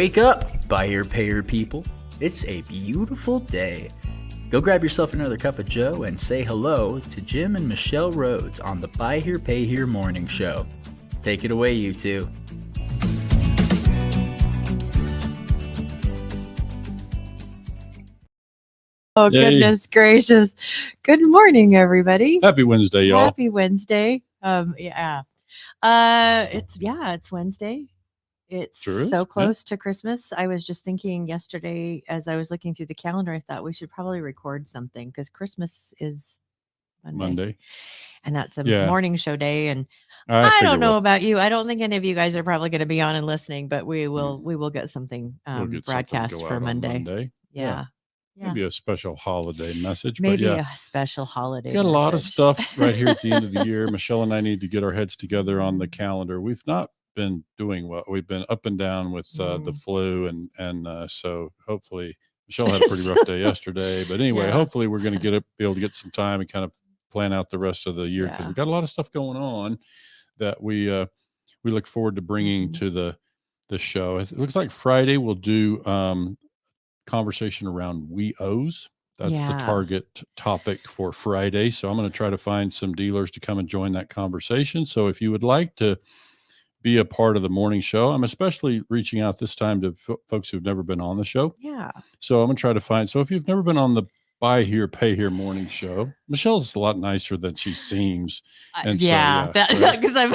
Wake up, buyer payer people. It's a beautiful day. Go grab yourself another cup of joe and say hello to Jim and Michelle Rhoads on the Buy Here Pay Here Morning Show. Take it away, you two. Oh, goodness gracious. Good morning, everybody. Happy Wednesday, y'all. Happy Wednesday. It's Wednesday. It's Sure so is, close to Christmas. I was just thinking yesterday as I was looking through the calendar, I thought we should probably record something because Christmas is Monday. And that's a morning show day. And I don't know about you. I don't think any of you guys are probably going to be on and listening, but we will get something broadcast for Monday. Yeah. Maybe a special holiday message. Maybe a special holiday Got a lot of message. stuff right here at the end of the year. Michelle and I need to get our heads together on the calendar. We've not been doing well. We've been up and down with the flu. And so hopefully Michelle had a pretty rough day yesterday. But anyway, hopefully we're going to be able to get some time and kind of plan out the rest of the year because we've got a lot of stuff going on that we look forward to bringing to the show. It looks like Friday we'll do conversation around WEOs. That's the target topic for Friday. So I'm going to try to find some dealers to come and join that conversation. So if you would like to be a part of the morning show, I'm especially reaching out this time to folks who've never been on the show. Yeah. So I'm going to try to find, so if you've never been on the Buy Here, Pay Here morning show, Michelle's a lot nicer than she seems. And because I'm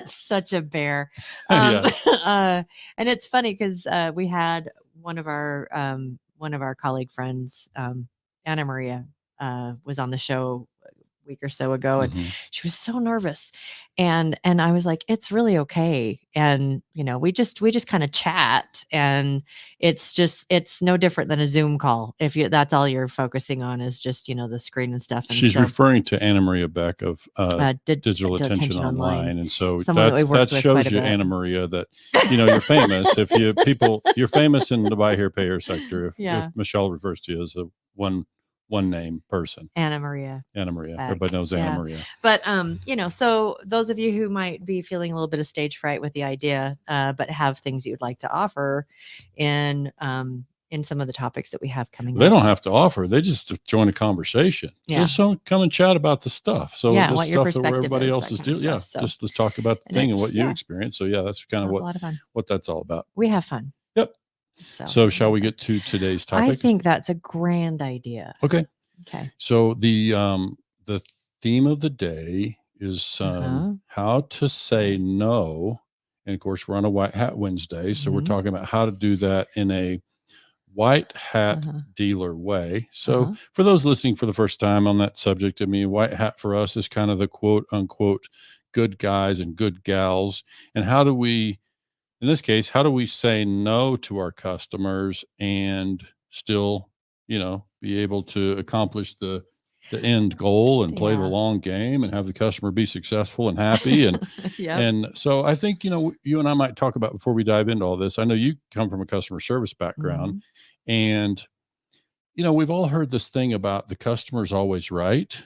such a bear. And it's funny because we had one of our colleague friends, Anna Maria, was on the show a week or so ago, and she was so nervous, and I was like, it's really okay, and we just kind of chat, and it's no different than a Zoom call if that's all you're focusing on is just the screen and stuff. And she's referring to Anna Maria Beck of Digital Attention Online, and so that shows you, Anna Maria, that you're famous. You're famous in the Buy Here, Pay Here sector. If Michelle refers to you as a one name person. Anna Maria. Everybody knows Anna Maria. But so those of you who might be feeling a little bit of stage fright with the idea, but have things you'd like to offer in some of the topics that we have coming up. They don't have to offer. They just join a conversation. Yeah. Just come and chat about the stuff. So the what your stuff that everybody else is doing. Yeah. So. Just let's talk about the thing and what you experience. So that's kind of what that's all about. We have fun. Yep. So shall we get to today's topic? I think that's a grand idea. Okay. So the theme of the day is how to say no. And of course, we're on a White Hat Wednesday. So we're talking about how to do that in a white hat dealer way. So for those listening for the first time on that subject, I mean, white hat for us is kind of the quote unquote good guys and good gals. And in this case, how do we say no to our customers and still, be able to accomplish the end goal and play the long game and have the customer be successful and happy. And, and so I think, you and I might talk about before we dive into all this. I know you come from a customer service background and, we've all heard this thing about the customer's always right,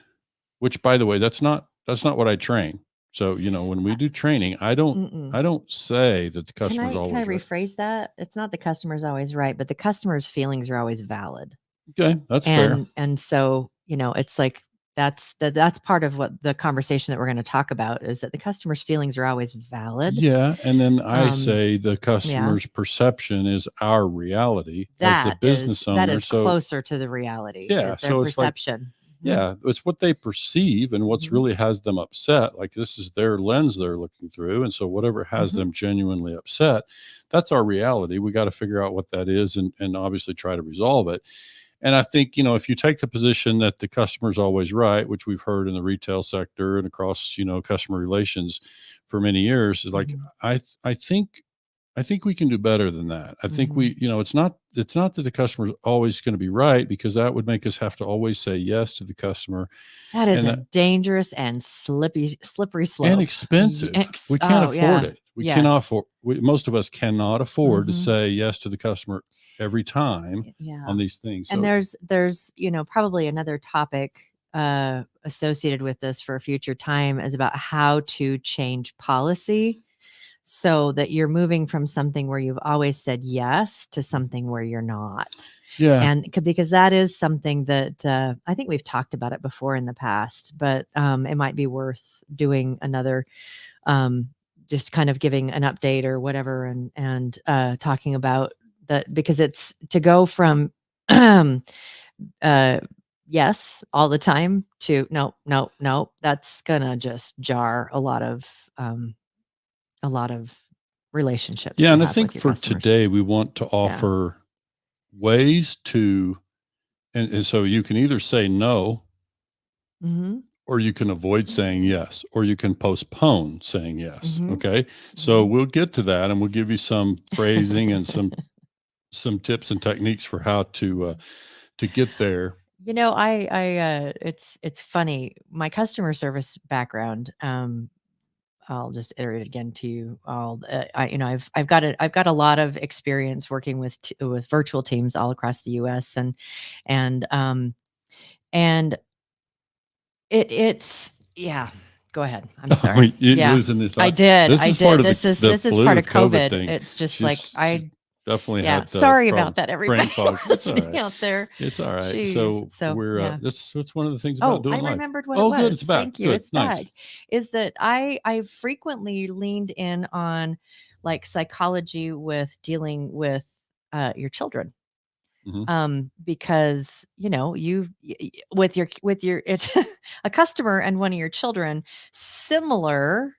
which, by the way, that's not what I train. So, when we do training, I don't say that the customer's always right. Can I rephrase that? It's not the customer's always right, but the customer's feelings are always valid. Okay. That's fair. And so, it's like, that's part of what the conversation that we're going to talk about is that the customer's feelings are always valid. Yeah. And then I say the customer's perception is our reality as the business owner. That is closer to the reality. Yeah. So it's perception. It's what they perceive and what's really has them upset. Like this is their lens they're looking through. And so whatever has them genuinely upset, that's our reality. We got to figure out what that is and obviously try to resolve it. And I think, if you take the position that the customer's always right, which we've heard in the retail sector and across, customer relations for many years, is like, I think we can do better than that. I think we, it's not that the customer's always going to be right because that would make us have to always say yes to the customer. That is a dangerous and slippery slope. And expensive. We can't afford it. We cannot afford, most of us cannot afford to say yes to the customer every time on these things. And there's, probably another topic associated with this for a future time is about how to change policy so that you're moving from something where you've always said yes to something where you're not. Yeah. And because that is something that I think we've talked about it before in the past, but it might be worth doing another, just kind of giving an update or whatever, and talking about that, because it's to go from yes all the time to no, no, no. That's gonna just jar a lot of relationships Yeah. you And I have think with your for customers. today, we want to offer ways to, and so you can either say no, Mm-hmm. or you can avoid saying yes, or you can postpone saying yes. Mm-hmm. Okay. So we'll get to that, and we'll give you some phrasing and some tips and techniques for how to get there. You know, it's funny. My customer service background, I'll just iterate again to you all. I've got a lot of experience working with virtual teams all across the U.S. and it's yeah. Go ahead. I'm sorry. You Yeah, losing the I thought. did. This I is part did. of This the is flu part of COVID. thing. It's just She's definitely yeah. had Sorry problem, about that, brain everybody fog. It's all listening right. out there. It's all right. Jeez. So So we're yeah. that's one of the things about Oh, doing I live. remembered what it Oh, good. It's was. back. Thank you. Good. It's Nice. back. Is that I frequently leaned in on like psychology with dealing with your children. Because with your it's a customer and one of your children, similar.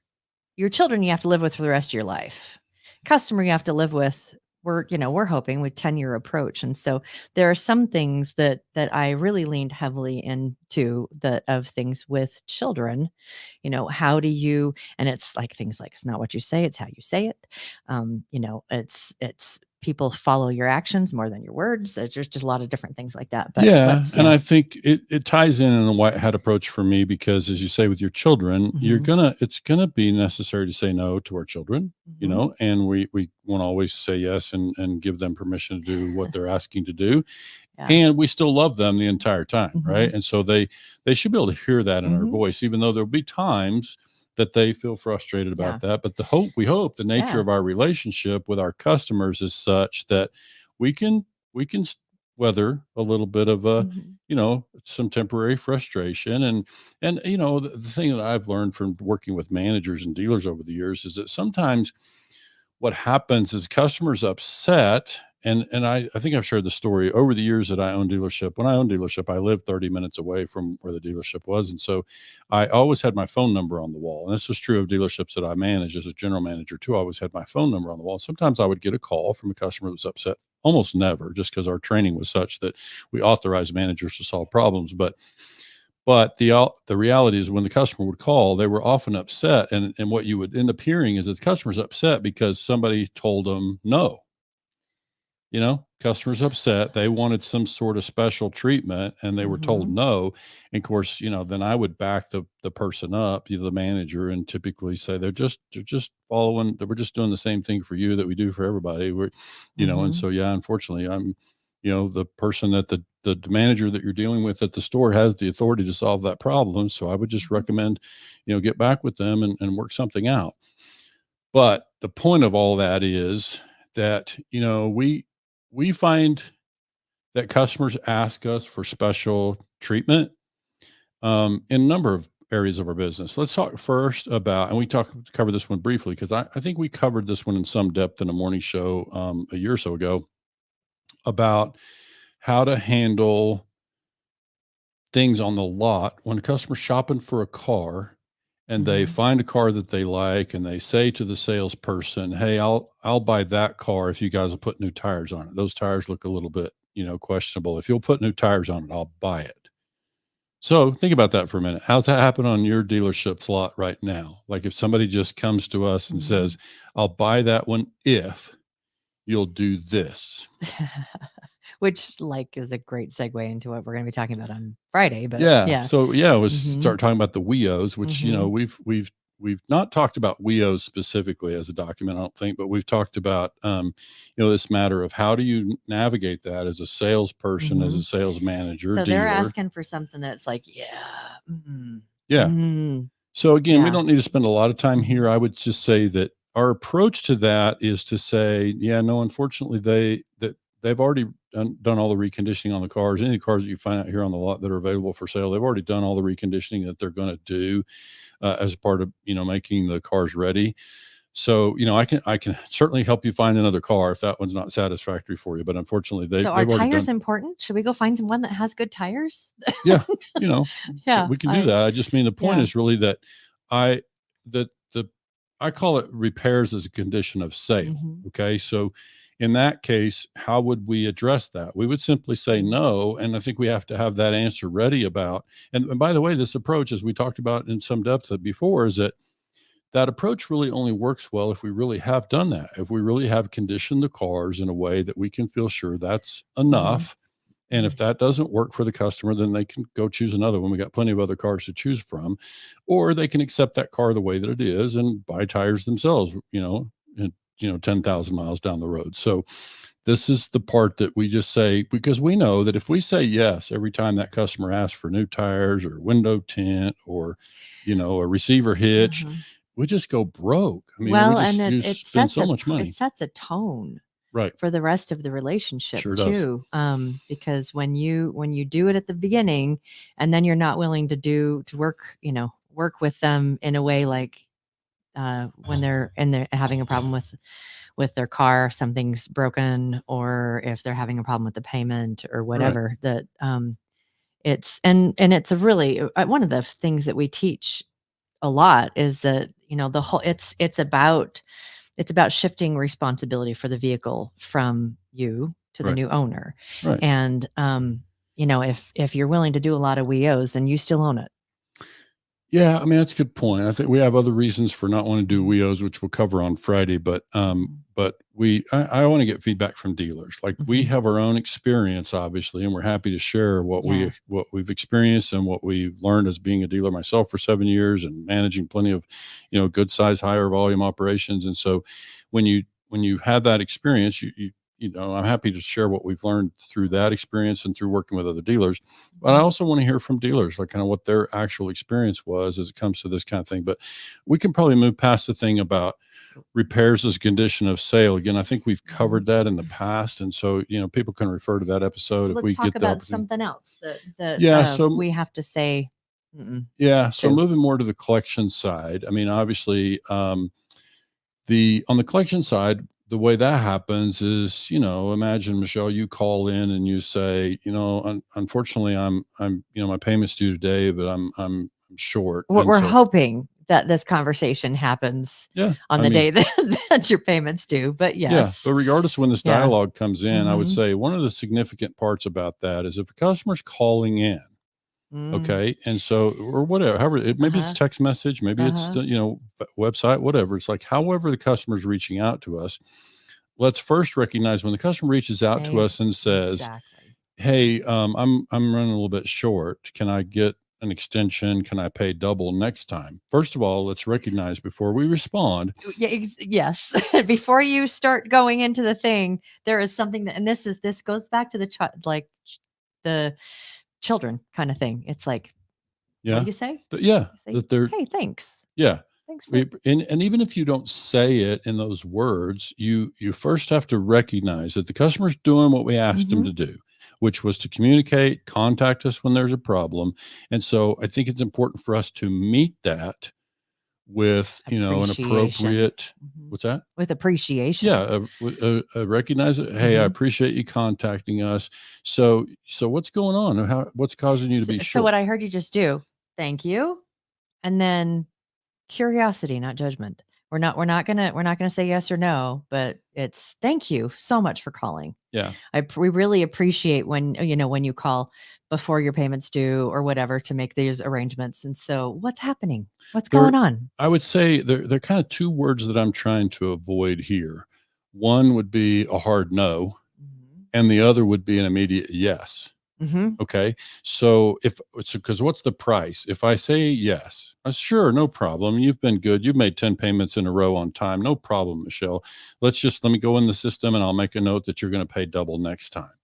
Your children you have to live with for the rest of your life. Customer you have to live with, we're hoping with 10-year approach. And so there are some things that I really leaned heavily into of things with children. How do you, and it's like things like, it's not what you say, it's how you say it. It's people follow your actions more than your words. There's just a lot of different things like that. But Yeah, and I think it ties in a white hat approach for me, because as you say with your children, it's gonna be necessary to say no to our children, and we won't always say yes and give them permission to do what they're asking to do. And we still love them the entire time, right? And so they should be able to hear that in our voice, even though there'll be times that they feel frustrated about that. But we hope the nature of our relationship with our customers is such that we can weather a little bit of some temporary frustration. And the thing that I've learned from working with managers and dealers over the years is that sometimes what happens is customers upset. And I think I've shared the story over the years that I owned dealership. When I owned dealership, I lived 30 minutes away from where the dealership was. And so I always had my phone number on the wall. And this was true of dealerships that I managed as a general manager too. I always had my phone number on the wall. Sometimes I would get a call from a customer that was upset, almost never, just because our training was such that we authorized managers to solve problems. But the reality is when the customer would call, they were often upset. And what you would end up hearing is that the customer's upset because somebody told them no. Customers upset. They wanted some sort of special treatment and they were told no. And of course, then I would back the person up, the manager, and typically say they're just following, we're just doing the same thing for you that we do for everybody. And so, yeah, unfortunately, I'm, the person that the manager that you're dealing with at the store has the authority to solve that problem. So I would just recommend, get back with them and work something out. But the point of all that is that, we find that customers ask us for special treatment in a number of areas of our business. Let's talk first about, and cover this one briefly, because I think we covered this one in some depth in a morning show a year or so ago, about how to handle things on the lot when a customer's shopping for a car and they find a car that they like and they say to the salesperson, "Hey, I'll buy that car if you guys will put new tires on it. Those tires look a little bit, questionable. If you'll put new tires on it, I'll buy it." So think about that for a minute. How's that happen on your dealership's lot right now? Like if somebody just comes to us and says, "I'll buy that one if you'll do this." Which is a great segue into what we're going to be talking about on Friday. But So let's start talking about the WEOs, which we've not talked about WEOs specifically as a document, I don't think, but we've talked about this matter of how do you navigate that as a salesperson, as a sales manager. So dealer. they're asking for something that's like, So again, we don't need to spend a lot of time here. I would just say that our approach to that is to say, yeah, no, unfortunately, they've already done all the reconditioning on the cars. Any cars that you find out here on the lot that are available for sale, they've already done all the reconditioning that they're going to do as part of making the cars ready. So I can certainly help you find another car if that one's not satisfactory for you. But unfortunately, So are they've already tires done. important? Should we go find someone that has good tires? Yeah, Yeah, we can do that. I just mean the point yeah. is really that I the I call it repairs as a condition of sale. Mhm. Okay. So in that case, how would we address that? We would simply say Mhm. no. And I think we have to have that answer ready about. And by the way, this approach, as we talked about in some depth before, is that approach really only works well if we really have done that. If we really have conditioned the cars in a way that we can feel sure that's Mhm. enough. And if that doesn't work for the customer, then they can go choose another one. We got plenty of other cars to choose from, or they can accept that car the way that it is and buy tires themselves, and 10,000 miles down the road. So this is the part that we just say, because we know that if we say yes every time that customer asks for new tires or window tint or, a receiver hitch, Uh-huh. we just go broke. I mean, we Well, and just you it spend sets so much it money. sets a tone Right. for the rest of the relationship Sure does. too. Because when you do it at the beginning, and then you're not willing to work with them in a way like when they're having a problem with their car, something's broken, or if they're having a problem with the payment or Right. whatever, that it's a really one of the things that we teach a lot is that the whole it's about shifting responsibility for the vehicle from you to the Right. new owner. Right. And if you're willing to do a lot of WEOs, then you still own it. Yeah, I mean, that's a good point. I think we have other reasons for not wanting to do Mhm. WEOs, which we'll cover on Friday. But I want to get feedback from dealers. Like we Mhm. have our own experience, obviously, and we're happy to share what Yeah. we've experienced and what we've learned as being a dealer myself for 7 years and managing plenty of good size, higher volume operations. And so when you have that experience, I'm happy to share what we've learned through that experience and through working with other dealers. But I Mhm. also want to hear from dealers, like kind of what their actual experience was as it comes to this kind of thing. But we can probably move past the thing about repairs as a condition of sale. Again, I think we've Mhm. covered that in the past. And so, people can refer to that episode So if let's we talk get the about opportunity. something else that Yeah. So, we have to say mm-mm yeah. So to. moving more to the collection side, I mean, obviously, on the collection side, the way that happens is, imagine, Michelle, you call in and you say, unfortunately, I'm, my payment's due today, but I'm short. And We're so, hoping that this conversation happens yeah, on I the mean, day that your payments due. But yeah, yes, but regardless of when this yeah. dialogue comes in, I would Mhm. say one of the significant parts about that is if a customer's calling in, Mm. okay, and so or whatever, however, maybe it's Uh-huh. text message, maybe it's Uh-huh. the website, whatever. It's like however the customer's reaching out to us. Let's first recognize when the customer reaches out to Say us and says, exactly. "Hey, I'm running a little bit short. Can I get an extension? Can I pay double next time?" First of all, let's recognize before we respond. Yeah, yes. Before you start going into the thing, there is something that, and this goes back to the the children kind of thing. It's like, what do Yeah, you say? yeah, You say, that they're "Hey, thanks. yeah. Thanks for." And even if you don't say it in those words, you first have to recognize that the customer's doing what we asked them Mhm. to do, which was to communicate, contact us when there's a problem. And so I think it's important for us to meet that with, an Appreciation. appropriate, Mhm. what's that? With appreciation. Yeah, recognize it. Hey, I Mhm. appreciate you contacting us. So what's going on? What's causing you to be So what short? I heard you just do, thank you, and then curiosity, not judgment. We're not gonna say yes or no, but it's thank you so much for calling. Yeah. We really appreciate when when you call before your payments due or whatever to make these arrangements. And so, what's happening? What's There, going on? I would say there are kind of two words that I'm trying to avoid here. One would be a hard no, Mhm. and the other would be an immediate yes. Mhm. Okay. So because what's the price? If I say yes, sure, no problem. You've been good. You've made 10 payments in a row on time. No problem, Michelle. Let me go in the system and I'll make a note that you're going to pay double next time.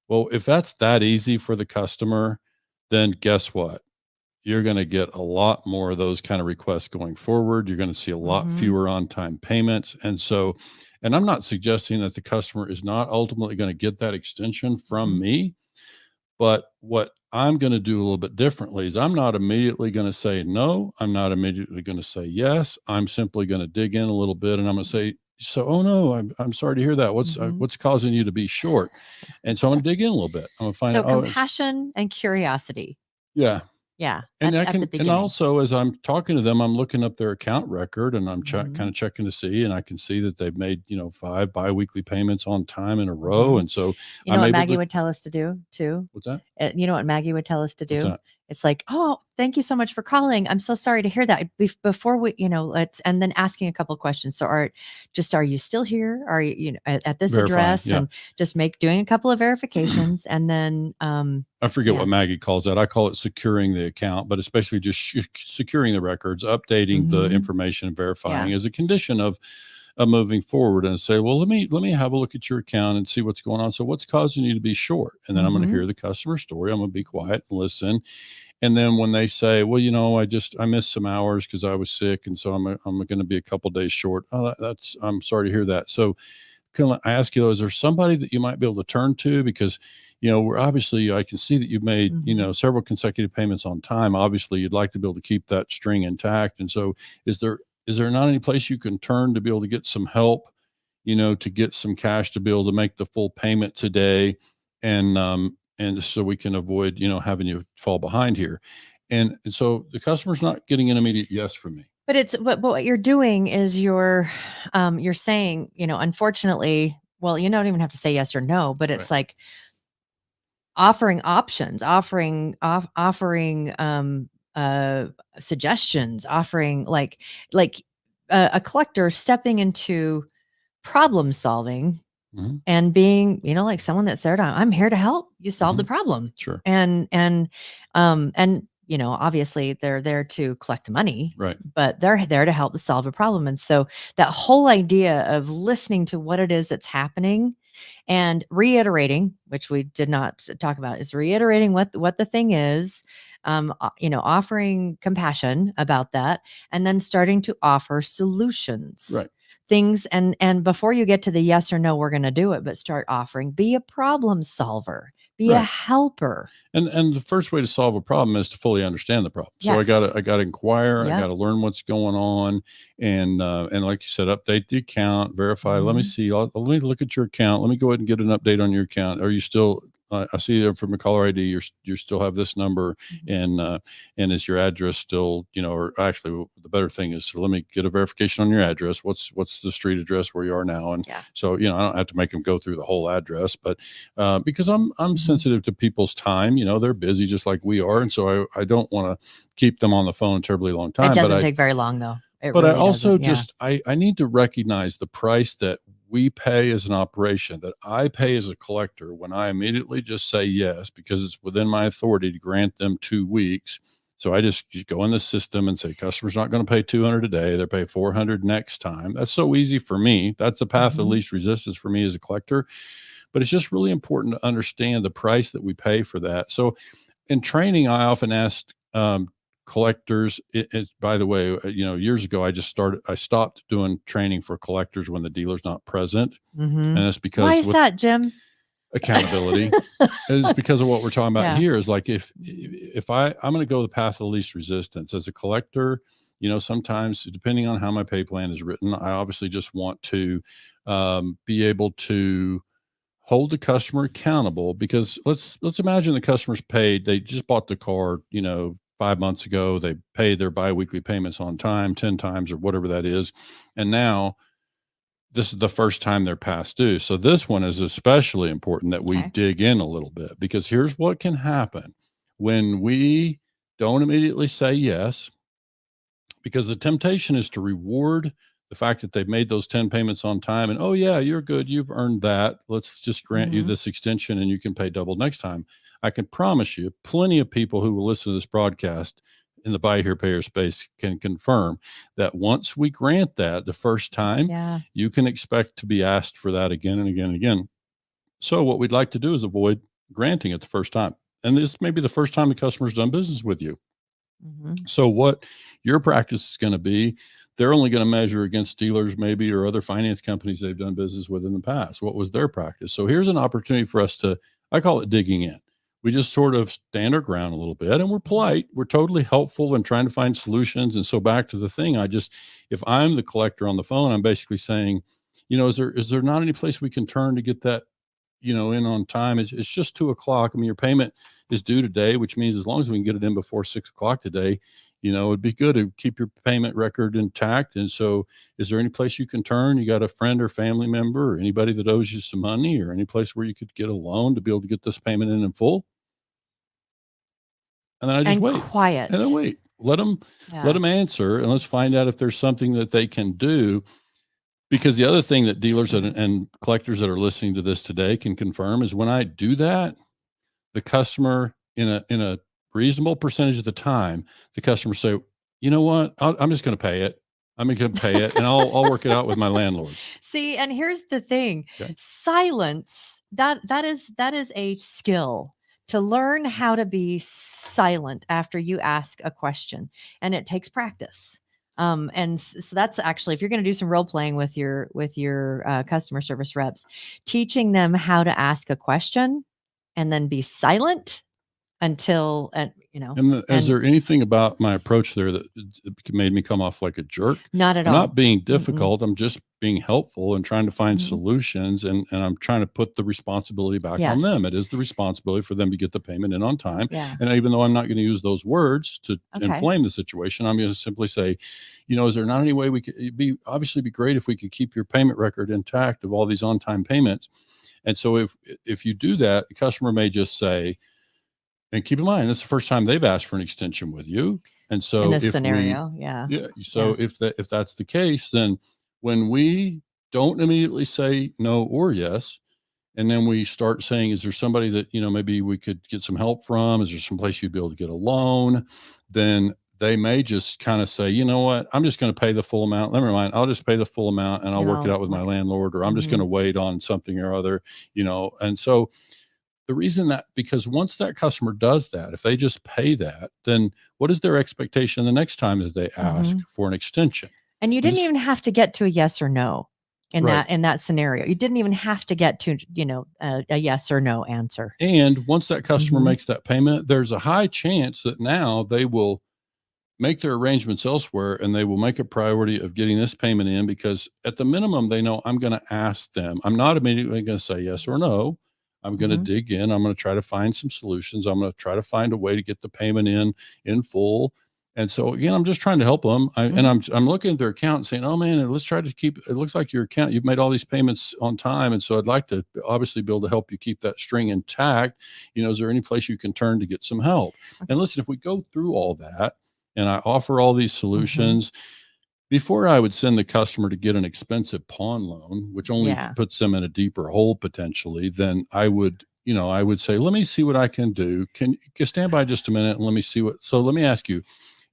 Well, if that's that easy for the customer, then guess what? you're going to get a lot more of those kind of requests going forward. You're going to see a lot fewer on-time payments. And so, and I'm not suggesting that the customer is not ultimately going to get that extension from me, but what I'm going to do a little bit differently is I'm not immediately going to say no. I'm not immediately going to say yes. I'm simply going to dig in a little bit, and I'm going to say, so, oh no, I'm sorry to hear that. What's causing you to be short? And so I'm going to dig in a little bit. I'm going to find out. Compassion and curiosity. Yeah. Yeah. And and also as I'm talking to them, I'm looking up their account record, and I'm kind of checking to see, and I can see that they've made, 5 biweekly payments on time in a row. And so you know what Maggie would tell us to do too? What's that? You know what Maggie would tell us to do? What's that? It's like, oh, thank you so much for calling. I'm so sorry to hear that. Before we, and then asking a couple of questions. So are you still here? Are you, at this address? Yeah. And just doing a couple of verifications, and then, I forget what Maggie calls that. I call it securing the account, but especially just securing the records, updating the information, and verifying as a condition of moving forward, and say, well, let me have a look at your account and see what's going on. So what's causing you to be short? And then I'm going to hear the customer story. I'm going to be quiet and listen. And then when they say, well, I missed some hours because I was sick, and so I'm going to be a couple days short. Oh, I'm sorry to hear that. So can I ask you, is there somebody that you might be able to turn to? Because, we're obviously, I can see that you've made, several consecutive payments on time. Obviously, you'd like to be able to keep that string intact. And so is there not any place you can turn to be able to get some help, to get some cash to be able to make the full payment today? And so we can avoid, having you fall behind here. And so the customer's not getting an immediate yes from me. But what you're doing is you're saying, unfortunately, well, you don't even have to say yes or no, but it's like offering options, offering suggestions, offering like a collector stepping into problem solving and being, like someone that's there I'm here to help you solve the problem. Sure. And obviously they're there to collect money, right? But they're there to help solve a problem. And so that whole idea of listening to what it is that's happening and reiterating, which we did not talk about, is reiterating what the thing is, offering compassion about that, and then starting to offer solutions. Right. Things and before you get to the yes or no, we're going to do it, but start offering, be a problem solver, be a helper. And the first way to solve a problem is to fully understand the problem. So I got to inquire, I got to learn what's going on. And like you said, update the account, verify, let me see, let me look at your account. Let me go ahead and get an update on your account. Are you still, I see from a caller ID, you still have this number, and is your address still, or actually the better thing is, let me get a verification on your address. What's the street address where you are now? And so, I don't have to make them go through the whole address, but because I'm sensitive to people's time, they're busy just like we are. And so I don't want to keep them on the phone a terribly long time. It doesn't take very long though. But really I also I need to recognize the price that we pay as an operation, that I pay as a collector, when I immediately just say yes, because it's within my authority to grant them 2 weeks. So I just go in the system and say, customer's not going to pay $200 today. They'll pay $400 next time. That's so easy for me. That's the path of least resistance for me as a collector. But it's just really important to understand the price that we pay for that. So in training, I often ask collectors, it's by the way, years ago, I stopped doing training for collectors when the dealer's not present. And that's because why is that, Jim? Accountability. It's because of what we're talking about here is like, if I'm going to go the path of least resistance as a collector, sometimes depending on how my pay plan is written, I obviously just want to be able to hold the customer accountable, because let's imagine the customer's paid, they just bought the car, 5 months ago, they paid their biweekly payments on time 10 times or whatever that is. And now this is the first time they're past due. So this one is especially important that we dig in a little bit, because here's what can happen when we don't immediately say yes, because the temptation is to reward the fact that they've made those 10 payments on time and, oh yeah, you're good, you've earned that, let's just grant you this extension and you can pay double next time. I can promise you plenty of people who will listen to this broadcast in the buy here, pay here space can confirm that once we grant that the first time, you can expect to be asked for that again and again and again. So what we'd like to do is avoid granting it the first time. And this may be the first time the customer's done business with you. So what your practice is going to be, they're only going to measure against dealers maybe or other finance companies they've done business with in the past. What was their practice? So here's an opportunity for us to, I call it digging in. We just sort of stand our ground a little bit, and we're polite. We're totally helpful and trying to find solutions. And so back to the thing, if I'm the collector on the phone, I'm basically saying, is there not any place we can turn to get that, in on time? It's just 2:00. I mean, your payment is due today, which means as long as we can get it in before 6:00 today, it'd be good to keep your payment record intact. And so is there any place you can turn? You got a friend or family member or anybody that owes you some money, or any place where you could get a loan to be able to get this payment in full? And then I just wait. Quiet. And then wait. Let them answer, and let's find out if there's something that they can do. Because the other thing that dealers and collectors that are listening to this today can confirm is when I do that, the customer in a reasonable percentage of the time, the customer say, you know what, I'm just going to pay it. I'm going to pay it, and I'll work it out with my landlord. See, and here's the thing: silence. That is a skill, to learn how to be silent after you ask a question, and it takes practice. And so that's actually, if you're going to do some role playing with your customer service reps, teaching them how to ask a question and then be silent until, is there anything about my approach there that made me come off like a jerk? Not at I'm all. not being difficult. I'm just being helpful and trying to find solutions. And I'm trying to put the responsibility back on them. It is the responsibility for them to get the payment in on time. Yeah. And even though I'm not going to use those words to inflame the situation, I'm going to simply say, is there not any way we could be great if we could keep your payment record intact of all these on-time payments? And so if you do that, the customer may just say, and keep in mind, this is the first time they've asked for an extension with you. And so in this scenario, if that's the case, then when we don't immediately say no or yes, and then we start saying, is there somebody that, maybe we could get some help from? Is there some place you'd be able to get a loan? Then they may just kind of say, you know what, I'm just going to pay the full amount. Never mind, I'll just pay the full amount and I'll work it out with my landlord, or I'm just going to wait on something or other, And so the reason because once that customer does that, if they just pay that, then what is their expectation the next time that they ask for an extension? And you didn't even have to get to a yes or no in that scenario. You didn't even have to get to, a yes or no answer. And once that customer makes that payment, there's a high chance that now they will make their arrangements elsewhere, and they will make a priority of getting this payment in, because at the minimum, they know I'm going to ask them. I'm not immediately going to say yes or no. I'm going to dig in. I'm going to try to find some solutions. I'm going to try to find a way to get the payment in full. And so again, I'm just trying to help them. And I'm looking at their account and saying, oh man, let's try to keep, it looks like your account, you've made all these payments on time. And so I'd like to obviously be able to help you keep that string intact. Is there any place you can turn to get some help? And listen, if we go through all that and I offer all these solutions, before I would send the customer to get an expensive pawn loan, which only puts them in a deeper hole potentially, then I would say, let me see what I can do. Can you stand by just a minute and let me see so let me ask you.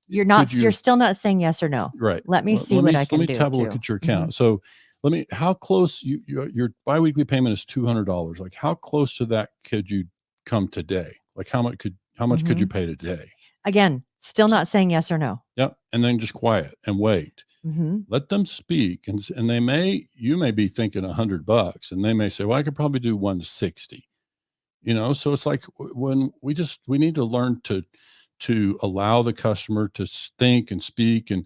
You're still not saying yes or no. Right. Let me see what I can do. Let me have a look at your account. So how close your biweekly payment is $200. Like how close to that could you come today? Like how much could you pay today? Again, still not saying yes or no. Yep. And then just quiet and wait. Let them speak. And you may be thinking $100, and they may say, well, I could probably do 160, so it's like when we need to learn to allow the customer to think and speak and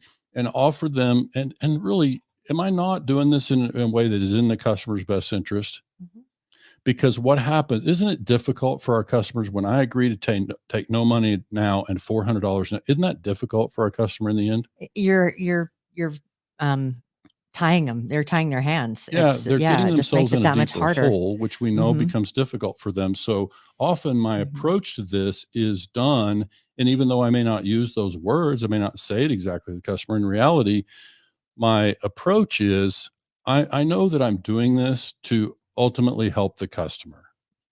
offer them. And really, am I not doing this in a way that is in the customer's best interest? Because what happens, isn't it difficult for our customers when I agree to take no money now and $400 now? Isn't that difficult for our customer in the end? You're tying them. They're tying their hands. They're getting themselves in a deeper hole, which we know Mm-hmm. becomes difficult for them. So often my approach to this is done. And even though I may not use those words, I may not say it exactly to the customer, in reality, my approach is I know that I'm doing this to ultimately help the customer,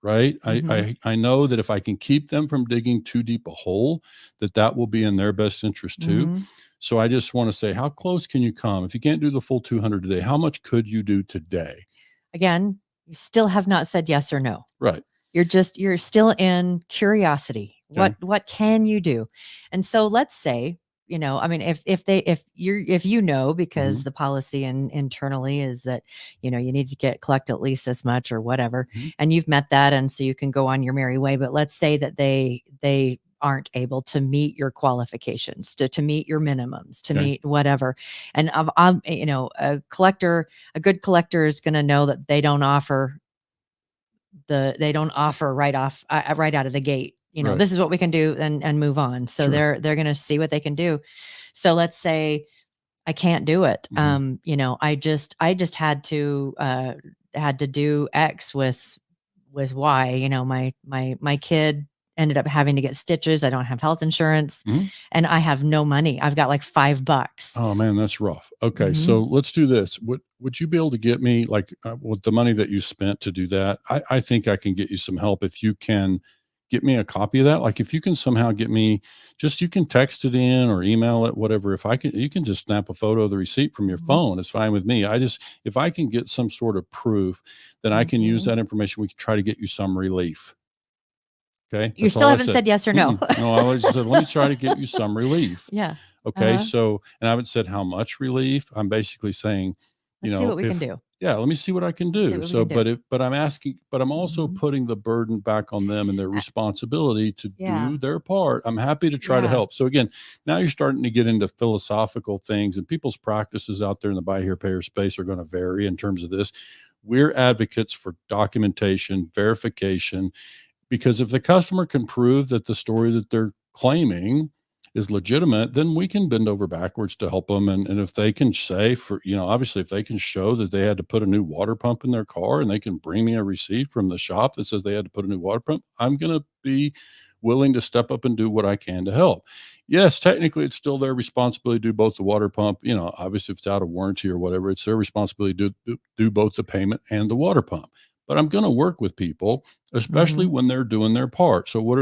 right? I know that if I can keep them from digging too deep a hole, that will be in their best interest too. So I just want to say, how close can you come? If you can't do the full 200 today, how much could you do today? Again, you still have not said yes or no. Right. You're still in curiosity, What can you do? And so let's say, I mean, if you know, because the policy internally is that, you need to collect at least this much or whatever, and you've met that. And so you can go on your merry way. But let's say that they aren't able to meet your qualifications, to meet your minimums, to meet whatever. And a good collector is going to know that they don't offer right out of the gate. This is what we can do and move on. So they're going to see what they can do. So let's say I can't do it. I just had to do X with Y. My kid ended up having to get stitches. I don't have health insurance and I have no money. I've got like $5. Oh man, that's rough. Okay. So let's do this. Would you be able to get me with the money that you spent to do that? I think I can get you some help if you can get me a copy of that. Like if you can somehow get me you can text it in or email it, whatever. You can just snap a photo of the receipt from your phone. It's fine with me. If I can get some sort of proof, then I can use that information. We can try to get you some relief. Okay. You still haven't said yes or no. No, I always said, let me try to get you some relief. Yeah. Okay. So, and I haven't said how much relief. I'm basically saying, Let's see what we can do. Yeah, let me see what I can do. So, but I'm also putting the burden back on them and their responsibility to do their part. I'm happy to try to help. So again, now you're starting to get into philosophical things, and people's practices out there in the buy here, pay here space are going to vary in terms of this. We're advocates for documentation, verification, because if the customer can prove that the story that they're claiming is legitimate, then we can bend over backwards to help them. And if they can say obviously if they can show that they had to put a new water pump in their car and they can bring me a receipt from the shop that says they had to put a new water pump, I'm going to be willing to step up and do what I can to help. Yes, technically it's still their responsibility to do both the water pump. Obviously if it's out of warranty or whatever, it's their responsibility to do both the payment and the water pump. But I'm going to work with people, especially when they're doing their part. So what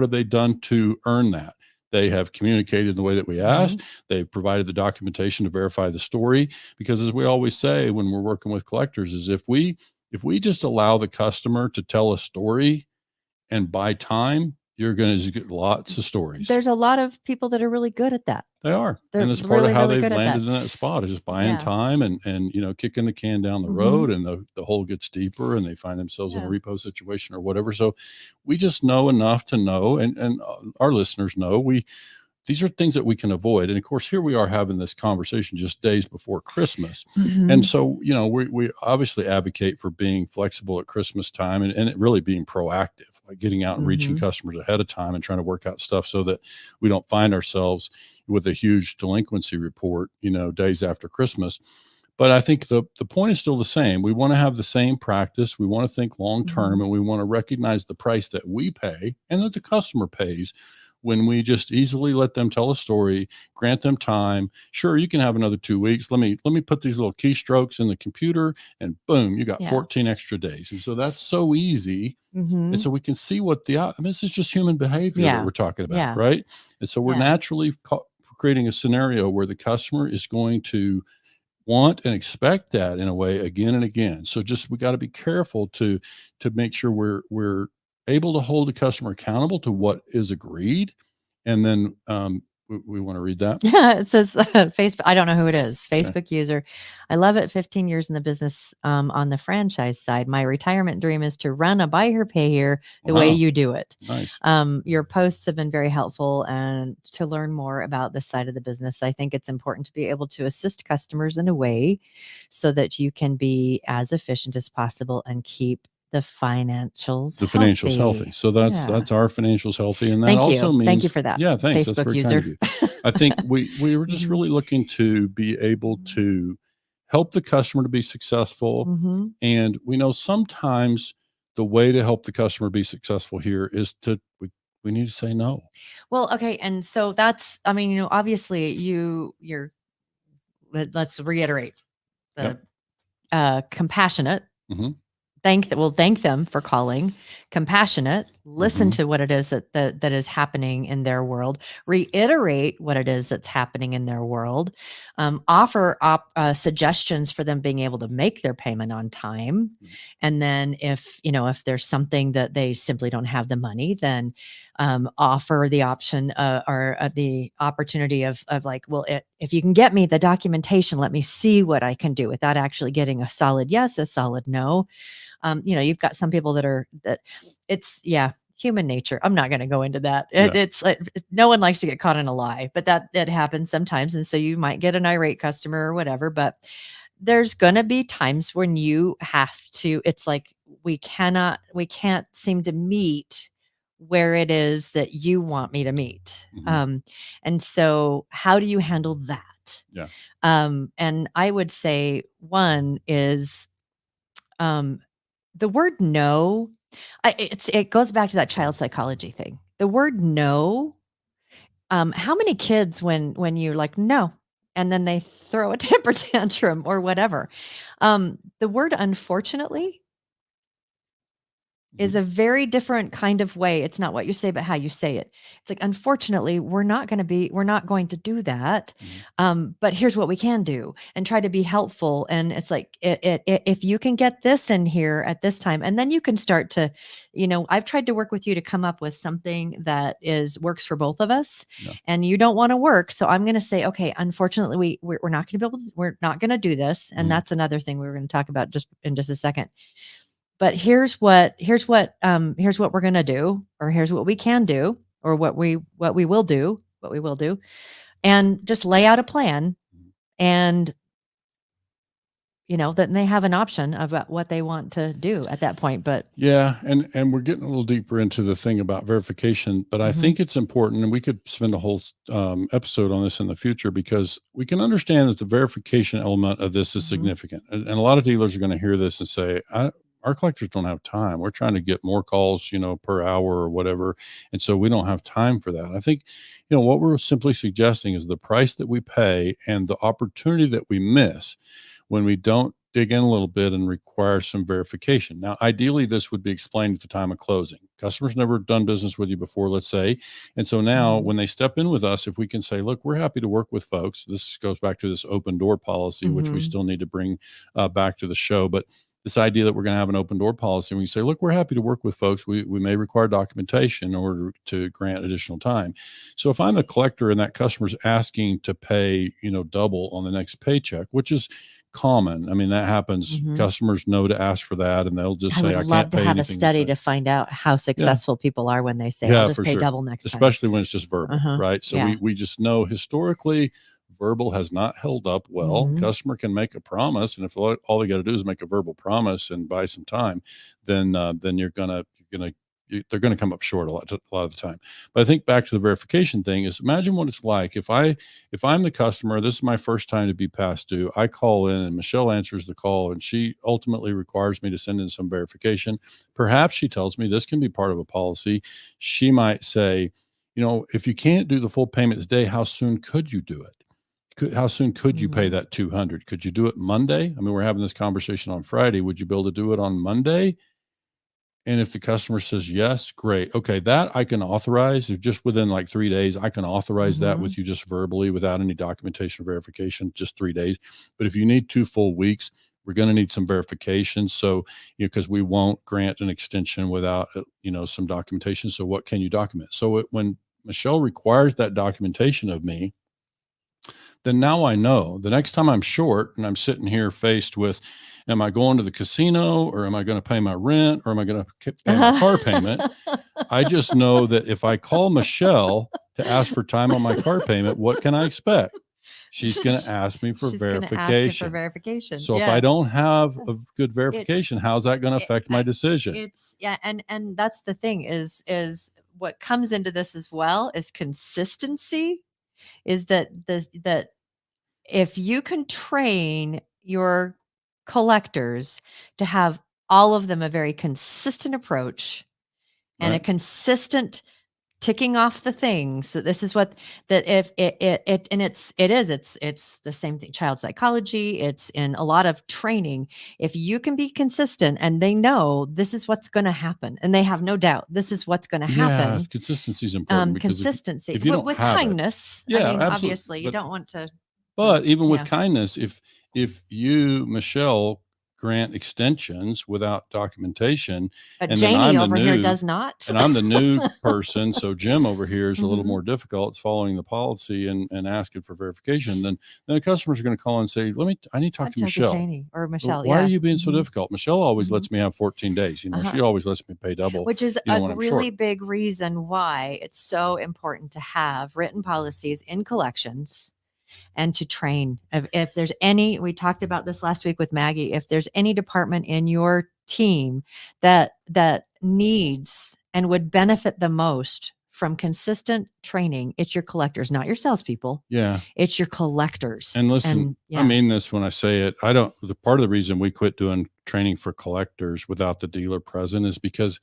have they done to earn that? They have communicated in the way that we asked. They've provided the documentation to verify the story. Because as we always say when we're working with collectors is if we just allow the customer to tell a story and buy time, you're going to get lots of stories. There's a lot of people that are really good at that. They are. And it's part of how they've landed in that spot is just buying time and kicking the can down the road, and the hole gets deeper and they find themselves in a repo situation or whatever. So we just know enough to know, and our listeners know these are things that we can avoid. And of course, here we are having this conversation just days before Christmas. And so, we obviously advocate for being flexible at Christmas time and it really being proactive, like getting out and reaching customers ahead of time and trying to work out stuff so that we don't find ourselves with a huge delinquency report, days after Christmas. But I think the point is still the same. We want to have the same practice. We want to think long-term and we want to recognize the price that we pay and that the customer pays when we just easily let them tell a story, grant them time. Sure, you can have another 2 weeks. Let me put these little keystrokes in the computer and boom, you got 14 extra days. And so that's so easy. And so we can see this is just human behavior that we're talking about, right? And so we're naturally creating a scenario where the customer is going to want and expect that in a way again and again. So we got to be careful to make sure we're able to hold the customer accountable to what is agreed. And then we want to read that. Yeah, it says Facebook. I don't know who it is. Facebook user. I love it. 15 years in the business on the franchise side. My retirement dream is to run a buy here, pay here the way you do it. Nice. Your posts have been very helpful, and to learn more about this side of the business, I think it's important to be able to assist customers in a way so that you can be as efficient as possible and keep the financials healthy. So that's our financials healthy. And that means, thank you for that. Yeah. Thanks. Facebook that's very user. kind of you. I think we were just really looking to be able to help the customer to be successful. And we know sometimes the way to help the customer be successful here is we need to say no. Well, okay. And so that's, obviously let's reiterate the compassionate. thank them for calling, compassionate, listen to what it is that is happening in their world, reiterate what it is that's happening in their world, offer suggestions for them being able to make their payment on time. And then if there's something that they simply don't have the money, then offer the option or the opportunity of like, well, if you can get me the documentation, let me see what I can do, without actually getting a solid yes, a solid no. You've got some people that it's human nature. I'm not going to go into that. It's like, no one likes to get caught in a lie, but that happens sometimes. And so you might get an irate customer or whatever, but there's going to be times when you have to, it's like, we can't seem to meet where it is that you want me to meet. And so how do you handle that? Yeah. And I would say one is, the word no, it goes back to that child psychology thing. The word no, how many kids when you're like, no, and then they throw a temper tantrum or whatever. The word unfortunately is a very different kind of way. It's not what you say, but how you say it. It's like, unfortunately, we're not going to do that. But here's what we can do, and try to be helpful. And it's like, if you can get this in here at this time, and then you can start to, I've tried to work with you to come up with something that works for both of us. And you don't want to work. So I'm going to say, okay, unfortunately, we're not going to be able to, we're not going to do this. And that's another thing we were going to talk about in just a second. But here's what we're going to do, or here's what we can do, or what we will do, and just lay out a plan. And then they have an option about what they want to do at that point. But and we're getting a little deeper into the thing about verification, but I think it's important, and we could spend a whole episode on this in the future, because we can understand that the verification element of this is significant. And a lot of dealers are going to hear this and say, our collectors don't have time. We're trying to get more calls, per hour or whatever. And so we don't have time for that. I think, what we're simply suggesting is the price that we pay and the opportunity that we miss when we don't dig in a little bit and require some verification. Now, ideally, this would be explained at the time of closing. Customers never done business with you before, let's say. And so now when they step in with us, if we can say, look, we're happy to work with folks. This goes back to this open door policy, which we still need to bring back to the show. But this idea that we're going to have an open door policy, and we say, look, we're happy to work with folks. We may require documentation in order to grant additional time. So if I'm the collector and that customer's asking to pay, double on the next paycheck, which is common. I mean, that happens. Customers know to ask for that, and they'll just say, I can't pay anything. I would love to have a study to find out how successful people are when they say, I'll just pay double next time. Especially when it's just verbal, right? So we just know historically, verbal has not held up well. Customer can make a promise, and if all they got to do is make a verbal promise and buy some time, then they're going to come up short a lot of the time. But I think back to the verification thing is, imagine what it's like if I'm the customer. This is my first time to be past due. I call in and Michelle answers the call, and she ultimately requires me to send in some verification. Perhaps she tells me this can be part of a policy. She might say, if you can't do the full payment today, how soon could you do it? How soon could you pay that $200? Could you do it Monday? I mean, we're having this conversation on Friday. Would you be able to do it on Monday? And if the customer says yes, great. Okay, that I can authorize. If just within like 3 days, I can authorize that with you just verbally without any documentation or verification, just 3 days. But if you need 2 full weeks, we're going to need some verification. So, because we won't grant an extension without, some documentation. So what can you document? So when Michelle requires that documentation of me, then now I know the next time I'm short and I'm sitting here faced with, am I going to the casino, or am I going to pay my rent, or am I going to pay my car payment? I just know that if I call Michelle to ask for time on my car payment, what can I expect? She's going to ask me for verification. So if I don't have a good verification, how's that going to affect my decision? And that's the thing is what comes into this as well is consistency. Is that if you can train your collectors to have all of them a very consistent approach and a consistent ticking off the things that this is what that if it and it's the same thing, child psychology, it's in a lot of training. If you can be consistent and they know this is what's going to happen and they have no doubt this is what's going to happen. Consistency is important, because Consistency if you don't with have kindness. it, I mean, absolutely. obviously you don't want to, but even with kindness, if you, Michelle, grant extensions without documentation, but and Janie then I'm over the here new, does not, and I'm the new person, so Jim over here is a little Mhm. more difficult. It's following the policy and asking for verification. Then the customers are going to call and say, I need to talk to Michelle. Janie or Michelle. Why are you being so Mhm. difficult? Michelle always Mhm. lets me have 14 days. She always lets me pay double, which is when a I'm really short. big reason why it's so important to have written policies in collections and to train. If there's any, we talked about this last week with Maggie, if there's any department in your team that needs and would benefit the most from consistent training, it's your collectors, not your salespeople. Yeah. It's your collectors. And listen, I mean this when I say it. The part of the reason we quit doing training for collectors without the dealer present is because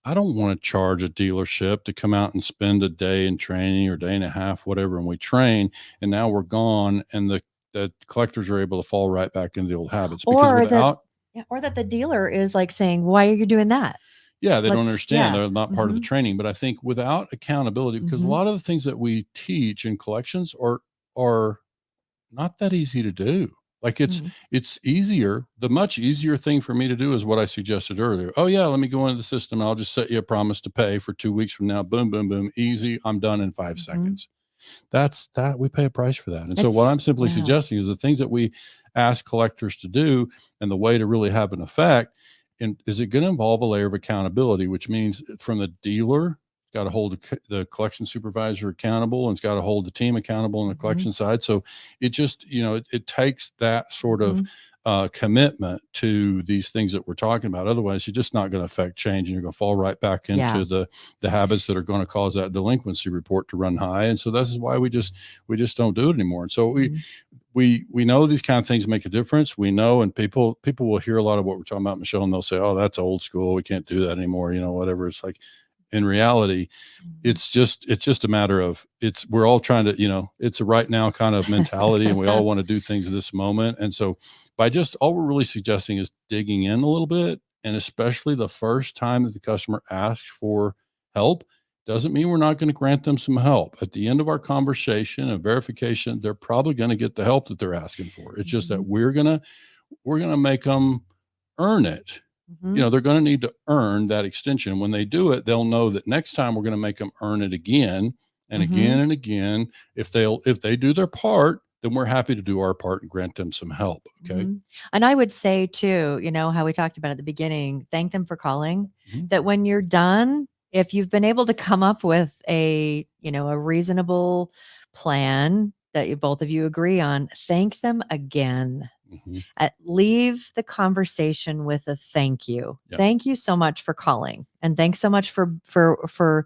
I don't want to charge a dealership to come out and spend a day in training or day and a half, whatever, and we train, and now we're gone, and the collectors are able to fall right back into the old habits. Or that the dealer is like saying, why are you doing that? Yeah, they don't understand. They're not part of the training. But I think without accountability, because a Mhm. lot of the things that we teach in collections are not that easy to do. Like it's easier. The much easier thing for me to do is what I suggested earlier. Oh yeah, let me go into the system. I'll just set you a promise to pay for 2 weeks from now. Boom, boom, boom. Easy. I'm done in 5 seconds. That's that. We pay a price for that. And so what I'm simply suggesting is the things that we ask collectors to do, and the way to really have an effect, and is it going to involve a layer of accountability, which means from the dealer, got to hold the collection supervisor accountable, and it's got to hold the team accountable on the collection side. So it just, it takes that sort of commitment to these things that we're talking about. Otherwise, you're just not going to affect change, and you're going to fall right back into the habits that are going to cause that delinquency report to run high. And so this is why we just don't do it anymore. And so we know these kind of things make a difference. We know, and people will hear a lot of what we're talking about, Michelle, and they'll say, oh, that's old school. We can't do that anymore. Whatever. It's like, in reality, it's just a matter of we're all trying to, it's a right now kind of mentality, and we all want to do things this moment. And so all we're really suggesting is digging in a little bit. And especially the first time that the customer asks for help, doesn't mean we're not going to grant them some help. At the end of our conversation and verification, they're probably going to get the help that they're asking for. It's just that we're going to make them earn it. They're going to need to earn that extension. When they do it, they'll know that next time we're going to make them earn it again and again and again. If they do their part, then we're happy to do our part and grant them some help. Okay. And I would say too, how we talked about at the beginning, thank them for calling, that when you're done, if you've been able to come up with a reasonable plan that both of you agree on, thank them again. Leave the conversation with a thank you. Thank you so much for calling, and thanks so much for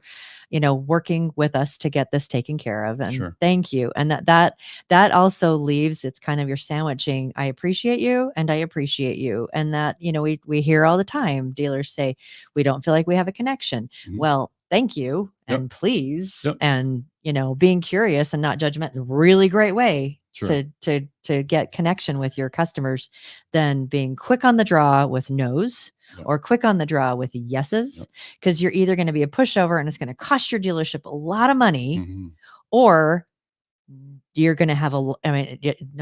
working with us to get this taken care of. And thank you. And that also leaves, it's kind of your sandwiching. I appreciate you, and I appreciate you. And that, we hear all the time, dealers say, we don't feel like we have a connection. Well, thank you. And please. And, being curious and not judgmental, really great way to get connection with your customers than being quick on the draw with no's or quick on the draw with yeses, because you're either going to be a pushover and it's going to cost your dealership a lot of money, or you're going to have no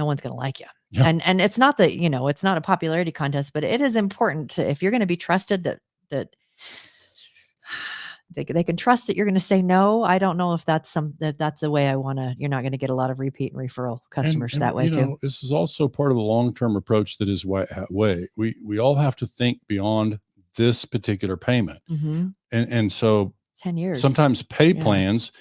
one's going to like you. And it's not that, it's not a popularity contest, but it is important if you're going to be trusted that they can trust that you're going to say no. I don't know if that's the way I want to. You're not going to get a lot of repeat and referral customers that way too. This is also part of the long-term approach that is way. We all have to think beyond this particular payment, and so 10 years. Sometimes pay plans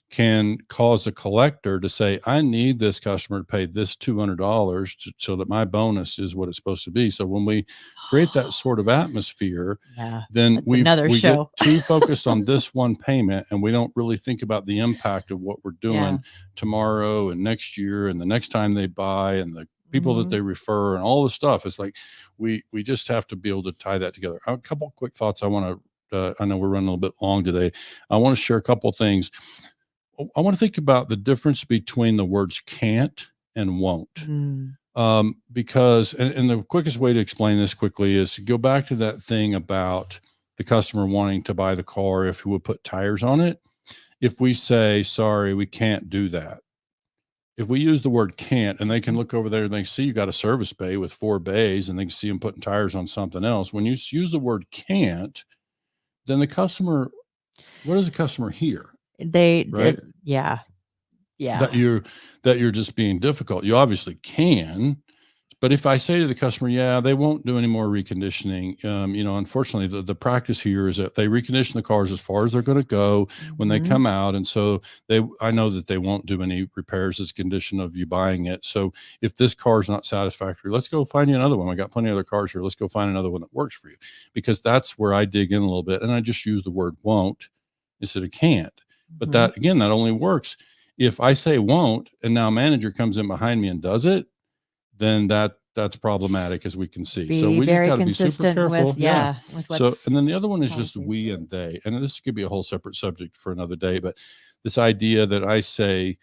can cause a collector to say, I need this customer to pay this $200 so that my bonus is what it's supposed to be. So when we create that sort of atmosphere, then we get too focused on this one payment, and we don't really think about the impact of what we're doing tomorrow and next year and the next time they buy and the people that they refer and all the stuff. It's like we just have to be able to tie that together. A couple quick thoughts I want to I know we're running a little bit long today. I want to share a couple of things. I want to think about the difference between the words can't and won't. Because, and the quickest way to explain this quickly is to go back to that thing about the customer wanting to buy the car if we would put tires on it. If we say, sorry, we can't do that. If we use the word can't, and they can look over there and they see you got a service bay with 4 bays and they can see them putting tires on something else. When you use the word can't, then the customer, what does the customer hear? Right? Yeah. That you're just being difficult. You obviously can, but if I say to the customer, yeah, they won't do any more reconditioning, unfortunately the practice here is that they recondition the cars as far as they're going to go when they come out. And so I know that they won't do any repairs as a condition of you buying it. So if this car is not satisfactory, let's go find you another one. I got plenty of other cars here. Let's go find another one that works for you, because that's where I dig in a little bit. And I just use the word won't instead of can't. But that only works if I say won't, and now a manager comes in behind me and does it, then that's problematic, as we can see. So we just got to be super careful. With what's and then the other one is just we and they, and this could be a whole separate subject for another day. But this idea that I say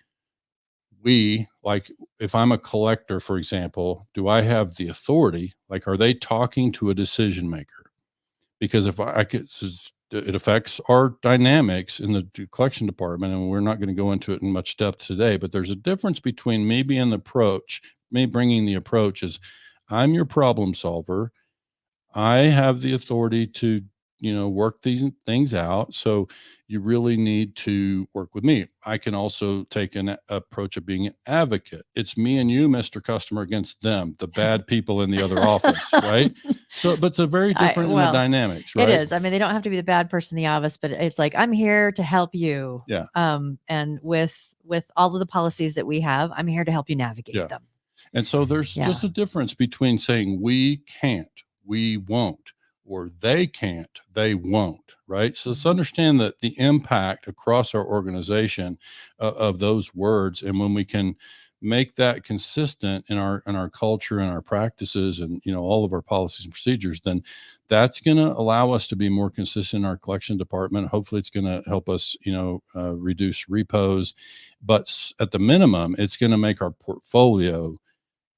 we, like if I'm a collector, for example, do I have the authority? Like, are they talking to a decision maker? Because if I could, it affects our dynamics in the collection department, and we're not going to go into it in much depth today, but there's a difference between me bringing the approach is, I'm your problem solver. I have the authority to, work these things out. So you really need to work with me. I can also take an approach of being an advocate. It's me and you, Mr. Customer, against them, the bad people in the other office, right? So, but it's a very different in the dynamics, right? It is. I mean, they don't have to be the bad person in the office, but it's like, I'm here to help you. Yeah. And with all of the policies that we have, I'm here to help you navigate them. And so there's just a difference between saying we can't, we won't, or they can't, they won't, right? So let's understand that the impact across our organization of those words. And when we can make that consistent in our culture and our practices and, all of our policies and procedures, then that's going to allow us to be more consistent in our collection department. Hopefully it's going to help us, reduce repos, but at the minimum, it's going to make our portfolio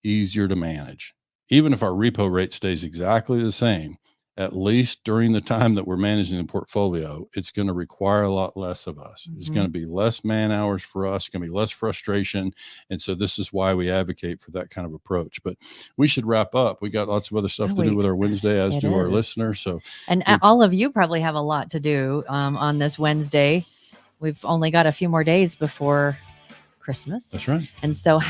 easier to manage. Even if our repo rate stays exactly the same, at least during the time that we're managing the portfolio, it's going to require a lot less of us. It's going to be less man hours for us. It's going to be less frustration. And so this is why we advocate for that kind of approach. But we should wrap up. We got lots of other stuff to do with our Wednesday, as do our listeners. So, and all of you probably have a lot to do on this Wednesday. We've only got a few more days before Christmas. That's right. And so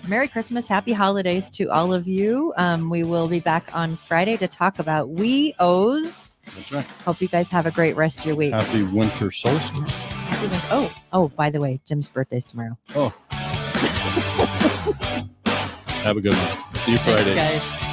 Merry Christmas, happy holidays to all of you. We will be back on Friday to talk about WEOs. That's right. Hope you guys have a great rest of your week. Happy winter solstice. By the way, Jim's birthday's tomorrow. Oh. Have a good one. See you Friday. Thanks, guys.